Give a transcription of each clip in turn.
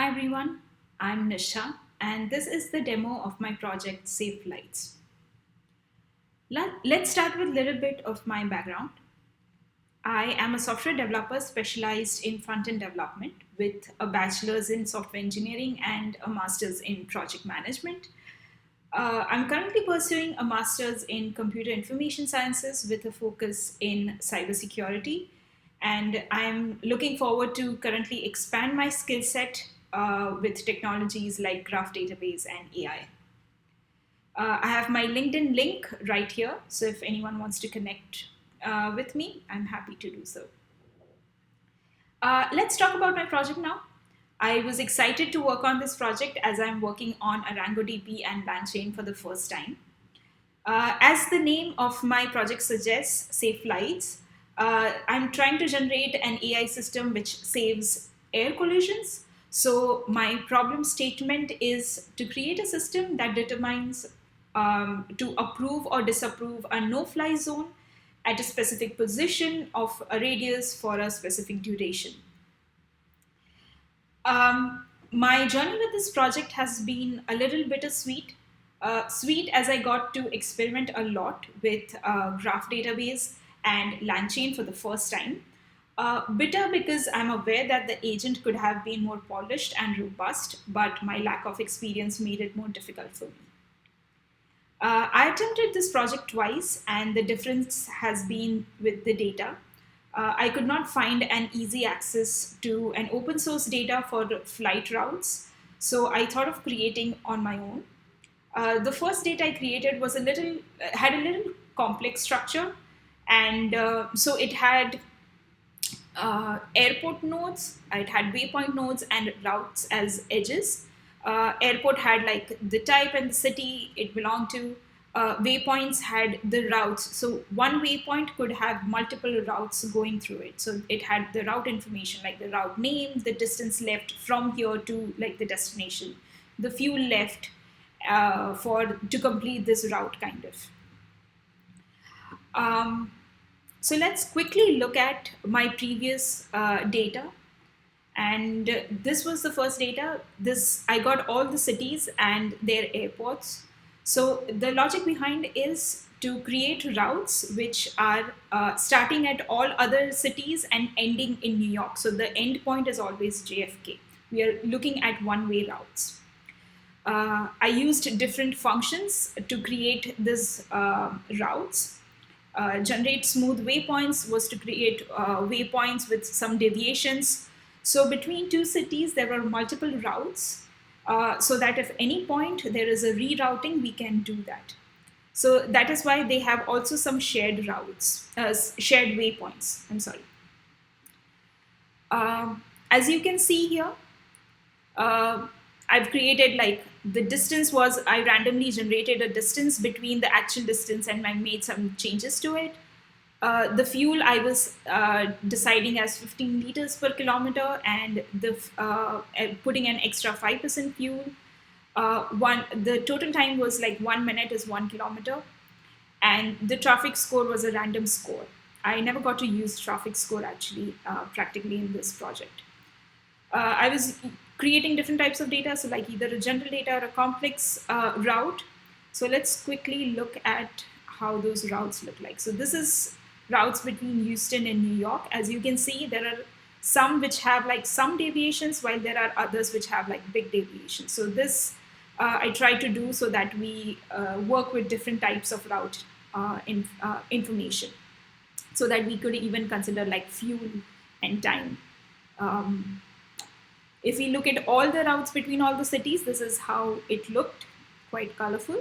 Hi everyone, I'm Nisha and this is the demo of my project Safe Flights. Let's start with a little bit of my background. I am a software developer specialized in front-end development with a bachelor's in software engineering and a master's in project management. I'm currently pursuing a master's in computer information sciences with a focus in cybersecurity. And I'm looking forward to currently expand my skill set with technologies like graph database and AI. I have my LinkedIn link right here. So if anyone wants to connect with me, I'm happy to do so. Let's talk about my project now. I was excited to work on this project as I'm working on ArangoDB and LangChain for the first time. As the name of my project suggests, Safe Flights, I'm trying to generate an AI system which saves air collisions. So, my problem statement is to create a system that determines to approve or disapprove a no fly zone at a specific position of a radius for a specific duration. My journey with this project has been a little bittersweet. Sweet as I got to experiment a lot with Graph Database and LangChain for the first time. Bitter because I'm aware that the agent could have been more polished and robust, but my lack of experience made it more difficult for me. I attempted this project twice, and the difference has been with the data. I could not find an easy access to an open source data for flight routes, so I thought of creating on my own. The first data I created was a little had a little complex structure, and so it had airport nodes, it had waypoint nodes and routes as edges. Airport had like the type and the city it belonged to. Waypoints had the routes. So one waypoint could have multiple routes going through it. So it had the route information like the route name, the distance left from here to like the destination, the fuel left for to complete this route kind of. Um, so let's quickly look at my previous data. And this was the first data. This I got all the cities and their airports. So the logic behind is to create routes which are starting at all other cities and ending in New York. So the end point is always JFK. We are looking at one-way routes. I used different functions to create these routes. Generate smooth waypoints was to create waypoints with some deviations. So between two cities, there are multiple routes, so that if any point there is a rerouting, we can do that. So that is why they have also some shared routes, shared waypoints. I'm sorry. As you can see here, uh, I've created like the distance was I randomly generated a distance between the actual distance and I made some changes to it. The fuel I was deciding as 15 liters per kilometer and putting an extra 5% fuel. The total time was like 1 minute is 1 kilometer, and the traffic score was a random score. I never got to use traffic score actually practically in this project. I was creating different types of data, so like either a general data or a complex route. So let's quickly look at how those routes look like. So this is routes between Houston and New York. As you can see, there are some which have like some deviations, while there are others which have like big deviations. So this I try to do so that we work with different types of route information, so that we could even consider like fuel and time. Um, if we look at all the routes between all the cities, this is how it looked, quite colorful.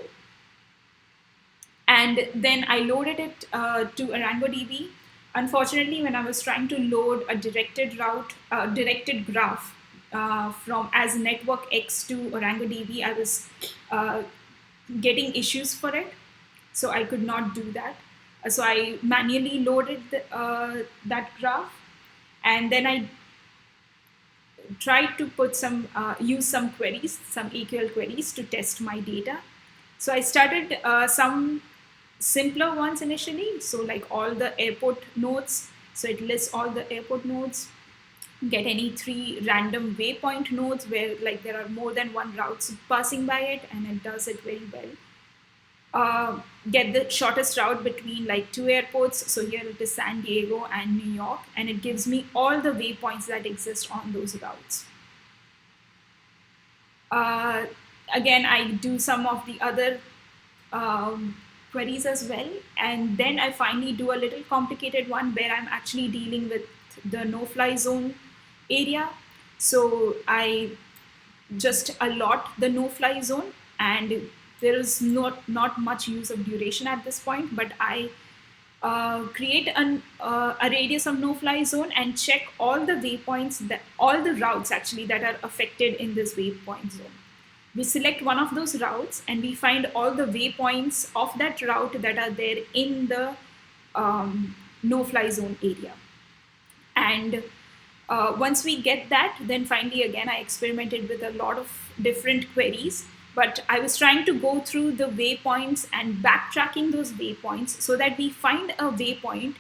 And then I loaded it to ArangoDB. Unfortunately, when I was trying to load a directed graph from as network X to ArangoDB, I was uh, getting issues for it, so I could not do that. So I manually loaded that graph, and then I tried to put use some queries, some AQL queries to test my data. So I started some simpler ones initially. So like all the airport nodes. So it lists all the airport nodes. get any three random waypoint nodes where like there are more than one routes passing by it, and it does it very well. Get the shortest route between like two airports. So here it is San Diego and New York, and it gives me all the waypoints that exist on those routes. Uh, Again, I do some of the other queries as well. And then I finally do a little complicated one where I'm actually dealing with the no-fly zone area. So I just allot the no-fly zone, and there is not much use of duration at this point, but I create a radius of no-fly zone and check all the waypoints, that all the routes actually that are affected in this waypoint zone. We select one of those routes and we find all the waypoints of that route that are there in the no-fly zone area. And once we get that, then finally again I experimented with a lot of different queries, but I was trying to go through the waypoints and backtracking those waypoints so that we find a waypoint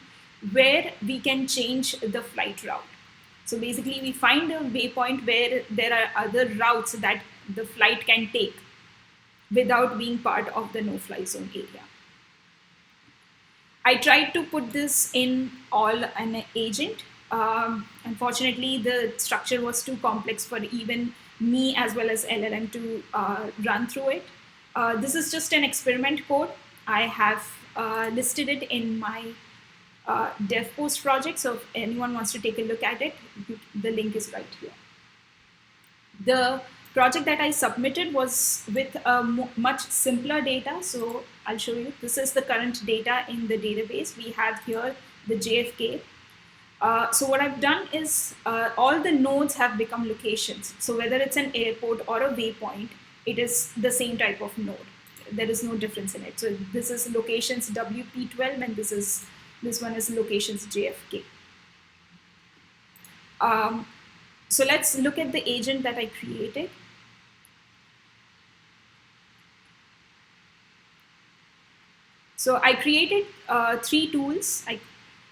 where we can change the flight route. So basically we find a waypoint where there are other routes that the flight can take without being part of the no-fly zone area. I tried to put this in all an agent. Unfortunately, the structure was too complex for even me as well as LLM to run through it. This is just an experiment code. I have listed it in my DevPost project. So if anyone wants to take a look at it, the link is right here. The project that I submitted was with a much simpler data. So I'll show you. This is the current data in the database. We have here the JFK. So what I've done is all the nodes have become locations. So whether it's an airport or a waypoint, it is the same type of node. There is no difference in it. So this is locations WP12, and this one is locations JFK. So let's look at the agent that I created. So I created three tools.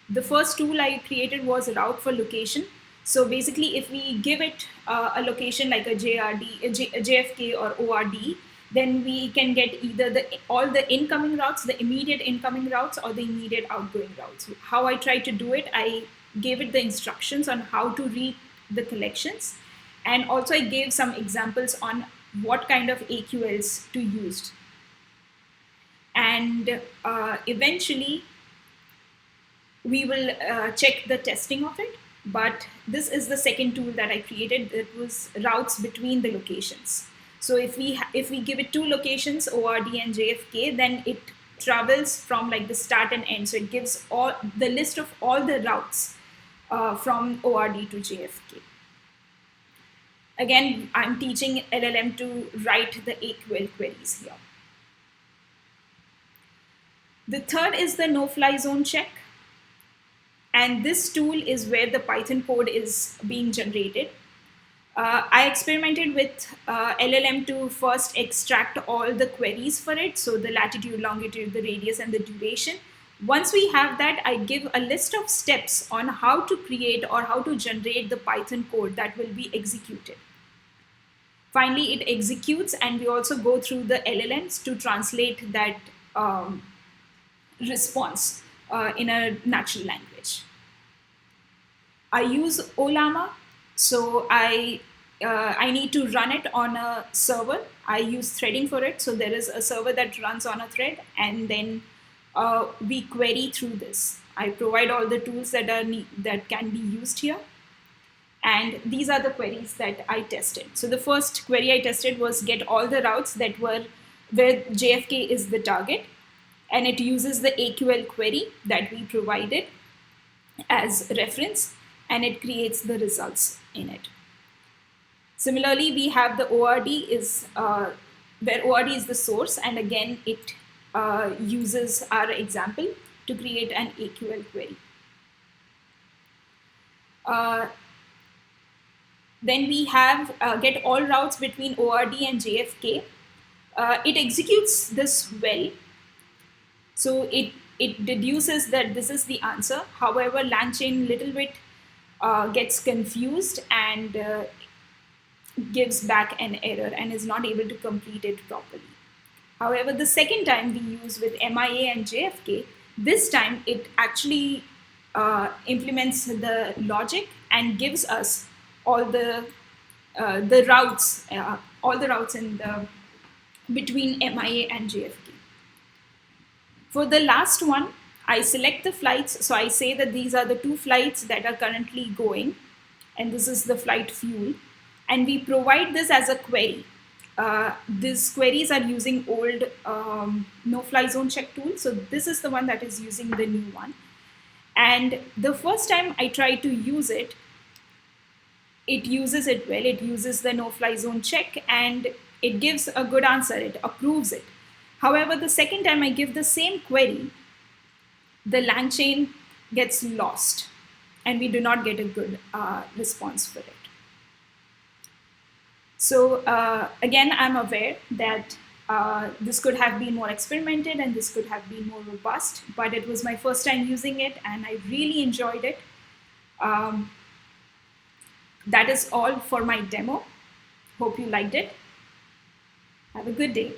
The first tool I created was a route for location. So basically, if we give it a location like a JFK or ORD, then we can get either all the incoming routes, the immediate incoming routes, or the immediate outgoing routes. How I tried to do it, I gave it the instructions on how to read the collections, and also I gave some examples on what kind of AQLs to use. And eventually, we will check the testing of it. But this is the second tool that I created. It was routes between the locations. So if we give it two locations, ORD and JFK, then it travels from like the start and end. So it gives all the list of all the routes from ORD to JFK. Again, I'm teaching LLM to write the AQL queries here. The third is the no-fly zone check. And this tool is where the Python code is being generated. I experimented with LLM to first extract all the queries for it. So the latitude, longitude, the radius, and the duration. Once we have that, I give a list of steps on how to create or how to generate the Python code that will be executed. Finally, it executes, and we also go through the LLMs to translate that response in a natural language. I use Ollama, so I need to run it on a server. I use threading for it, so there is a server that runs on a thread, and then we query through this. I provide all the tools that can be used here, and these are the queries that I tested. So the first query I tested was get all the routes that were where JFK is the target, and it uses the AQL query that we provided as reference, and it creates the results in it. Similarly, we have the ORD is where ORD is the source, and again it uses our example to create an AQL query. Then we have get all routes between ORD and JFK. It executes this well. So it deduces that this is the answer. However, LangChain little bit gets confused and gives back an error and is not able to complete it properly. However, the second time we use with MIA and JFK, this time it actually implements the logic and gives us all the routes, all the routes in the between MIA and JFK. For the last one, I select the flights. So I say that these are the 2 flights that are currently going, and this is the flight fuel. And we provide this as a query. These queries are using old no-fly zone check tool. So this is the one that is using the new one. And the first time I try to use it, it uses it well. It uses the no-fly zone check and it gives a good answer. It approves it. However, the second time I give the same query, the LangChain gets lost and we do not get a good response for it. So again, I'm aware that this could have been more experimented and this could have been more robust, but it was my first time using it and I really enjoyed it. That is all for my demo. Hope you liked it. Have a good day.